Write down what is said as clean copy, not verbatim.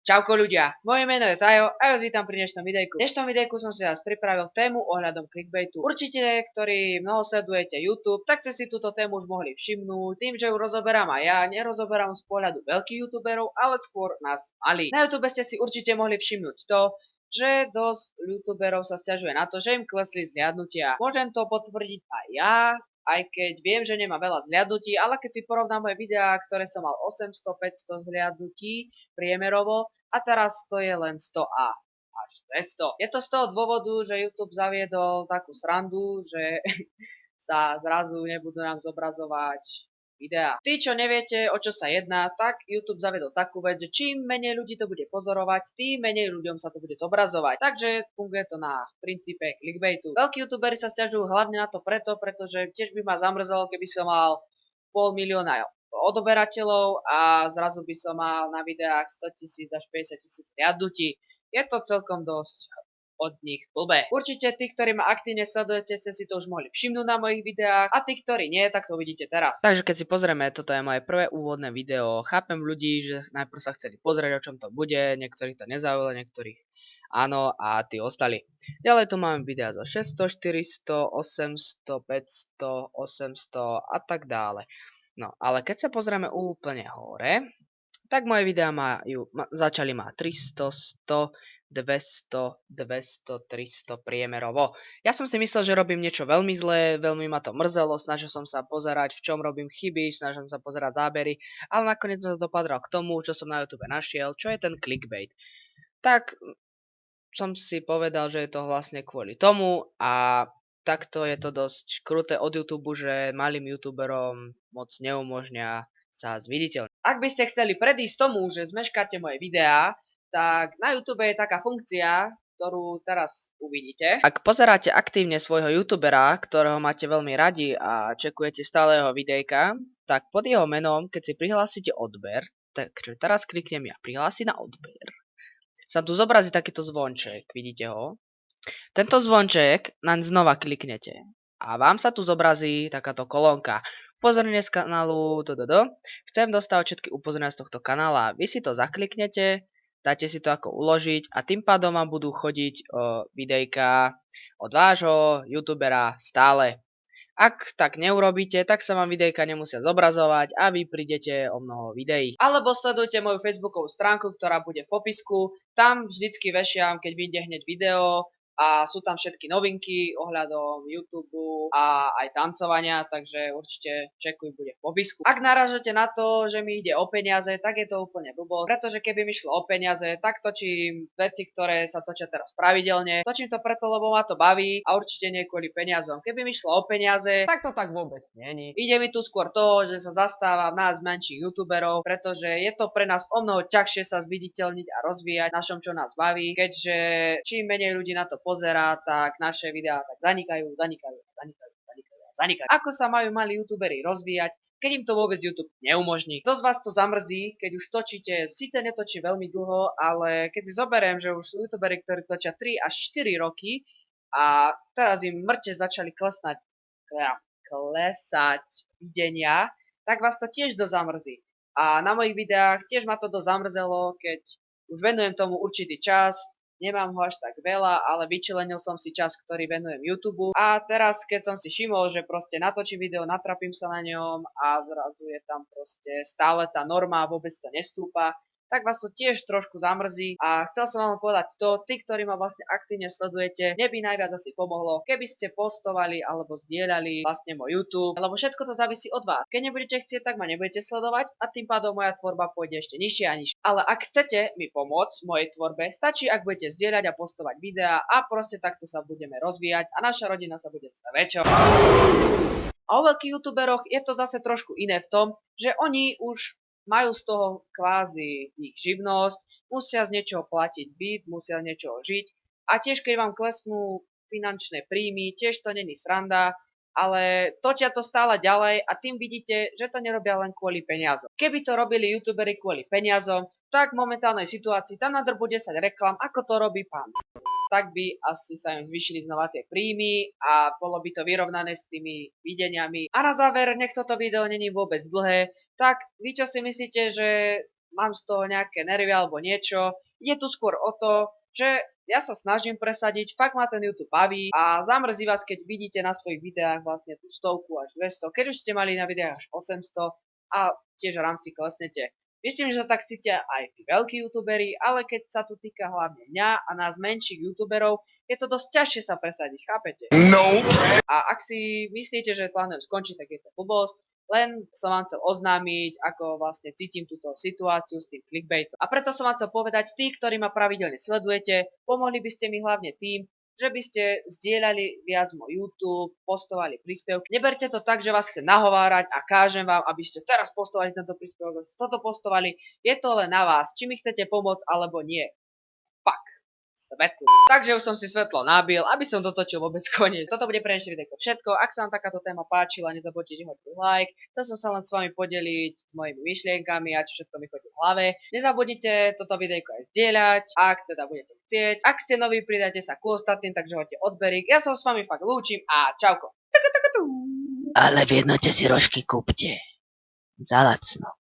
Čauko ľudia, moje meno je Tajo a ja vás vítam pri dnešnom videjku. V dnešnom videjku som si vás pripravil tému ohľadom clickbaitu. Určite, ktorí mnoho sledujete YouTube, tak ste si túto tému už mohli všimnúť. Tým, že ju rozoberám aj ja, nerozoberám z pohľadu veľkých youtuberov, ale skôr nás malých. Na YouTube ste si určite mohli všimnúť to, že dosť youtuberov sa sťažuje na to, že im klesli zhliadnutia. Môžem to potvrdiť aj ja, aj keď viem, že nemá veľa zhliadnutí, ale keď si porovnám moje videá, ktoré som mal 800-500 zhliadnutí priemerovo a teraz to je len 100 až 200. Je to z toho dôvodu, že YouTube zaviedol takú srandu, že sa zrazu nebudú nám zobrazovať videá. Tí, čo neviete, o čo sa jedná, tak YouTube zavedol takú vec, že čím menej ľudí to bude pozorovať, tým menej ľuďom sa to bude zobrazovať. Takže funguje to na princípe clickbaitu. Veľkí youtuberi sa sťažujú hlavne na to pretože tiež by ma zamrzelo, keby som mal 500 000 odoberateľov a zrazu by som mal na videách 100 000 až 50 000 riadnutí. Je to celkom dosť od nich blbé. Určite tí, ktorí ma aktívne sledujete, ste si to už mohli všimnúť na mojich videách a tí, ktorí nie, tak to uvidíte teraz. Takže keď si pozrieme, toto je moje prvé úvodné video. Chápem ľudí, že najprv sa chceli pozrieť, o čom to bude, niektorých to nezaujalo, niektorých áno a tí ostali. Ďalej tu máme videá zo 600, 400, 800, 500, 800 a tak dále. No, ale keď sa pozrieme úplne hore, tak moje videá začali mať 300, 100, 200, 200, 300 priemerovo. Ja som si myslel, že robím niečo veľmi zlé, veľmi ma to mrzelo, snažil som sa pozerať, v čom robím chyby, snažil som sa pozerať zábery, ale nakoniec som dopadal k tomu, čo som na YouTube našiel, čo je ten clickbait. Tak som si povedal, že je to vlastne kvôli tomu a takto je to dosť kruté od YouTube, že malým youtuberom moc neumožňa sa zviditeľniť. Ak by ste chceli predísť tomu, že zmeškáte moje videá, tak na YouTube je taká funkcia, ktorú teraz uvidíte. Ak pozeráte aktívne svojho youtubera, ktorého máte veľmi radi a čekujete stále jeho videjka, tak pod jeho menom, keď si prihlásite odber, takže teraz kliknem ja prihlásiť na odber, sa tu zobrazí takýto zvonček, vidíte ho? Tento zvonček naň znova kliknete a vám sa tu zobrazí takáto kolónka. Upozornenie z kanálu, chcem dostávať všetky upozornenia z tohto kanála. Vy si to zakliknete, dáte si to ako uložiť a tým pádom vám budú chodiť videjka od vášho youtubera stále. Ak tak neurobíte, tak sa vám videjka nemusia zobrazovať a vy prídete o mnoho videí. Alebo sledujte moju facebookovú stránku, ktorá bude v popisku. Tam vždycky vešiam, keď vyjde hneď video a sú tam všetky novinky ohľadom YouTube a aj tancovania, takže určite čekuj, bude v popisku. Ak narážate na to, že mi ide o peniaze, tak je to úplne blbosť, pretože keby mi šlo o peniaze, tak točím veci, ktoré sa točia teraz pravidelne. Točím to preto, lebo ma to baví a určite nie kvôli peniazom. Keby mi šlo o peniaze, tak to tak vôbec není. Ide mi tu skôr toho, že sa zastávam nás menších youtuberov, pretože je to pre nás o mnoho ťažšie sa zviditeľniť a rozvíjať našom, čo nás baví, keďže čím menej ľudí na to pozerá, tak naše videá tak zanikajú. Ako sa majú mali youtuberi rozvíjať, keď im to vôbec YouTube neumožní? Kto z vás to zamrzí, keď už točíte, síce netočí veľmi dlho, ale keď si zoberiem, že už sú youtuberi, ktorí točia 3 až 4 roky a teraz im mŕte začali klesať videnia, tak vás to tiež dosť zamrzí. A na mojich videách tiež ma to dosť zamrzelo, keď už venujem tomu určitý čas, nemám ho až tak veľa, ale vyčlenil som si čas, ktorý venujem YouTube. A teraz, keď som si všimol, že proste natočím video, natrapím sa na ňom a zrazu je tam proste stále tá norma, vôbec to nestúpa, tak vás to tiež trošku zamrzí a chcel som vám povedať to, tí, ktorí ma vlastne aktívne sledujete, mne by najviac asi pomohlo, keby ste postovali alebo zdieľali vlastne môj YouTube, lebo všetko to závisí od vás. Keď nebudete chcieť, tak ma nebudete sledovať a tým pádom moja tvorba pôjde ešte nižšie a nižšie. Ale ak chcete mi pomôcť v mojej tvorbe, stačí, ak budete zdieľať a postovať videá a proste takto sa budeme rozvíjať a naša rodina sa bude stať väčšou. A o veľkých youtuberoch je to zase trošku iné v tom, že oni už majú z toho kvázi ich živnosť, musia z niečoho platiť byt, musia z niečoho žiť a tiež keď vám klesnú finančné príjmy, tiež to není sranda, ale točia to stále ďalej a tým vidíte, že to nerobia len kvôli peniazom. Keby to robili youtuberi kvôli peniazom, tak v momentálnej situácii tam nadrbu 10 reklam, ako to robí pán, tak by asi sa im zvýšili znova tie príjmy a bolo by to vyrovnané s tými videniami. A na záver, nech toto video není vôbec dlhé, tak vy čo si myslíte, že mám z toho nejaké nervy alebo niečo. Ide tu skôr o to, že ja sa snažím presadiť, fakt ma ten YouTube baví a zamrzí vás, keď vidíte na svojich videách vlastne tú 100 až 200, keď už ste mali na videách až 800 a tiež v rámci klesnete. Myslím, že sa tak cítia aj tí veľkí youtuberi, ale keď sa tu týka hlavne mňa a nás menších youtuberov, je to dosť ťažšie sa presadiť, chápete? No. A ak si myslíte, že plánujem skončiť, tak je to blbosť. Len som vám chcel oznámiť, ako vlastne cítim túto situáciu s tým clickbaitom. A preto som vám chcel povedať, tí, ktorí ma pravidelne sledujete, pomohli by ste mi hlavne tým, že by ste zdieľali viac môj YouTube, postovali príspevky. Neberte to tak, že vás chce nahovárať a kážem vám, aby ste teraz postovali tento príspevok, aby ste toto postovali. Je to len na vás, či mi chcete pomôcť alebo nie. Fuck. Svetlo. Takže už som si svetlo nabil, aby som dotočil vôbec koniec. Toto bude pre dnešné videjko všetko. Ak sa vám takáto téma páčila, nezabudnite hodíť like. Chcel som sa len s vami podeliť s mojimi myšlienkami a čo všetko mi chodí v hlave. Nezabudnite toto videjko aj zdieľať, ak teda budete chcieť. Ak ste noví, pridajte sa ku ostatným, takže hoďte odberík. Ja sa s vami fakt lúčim a čauko. Ale v jednote si rožky kúpte. Za lacno.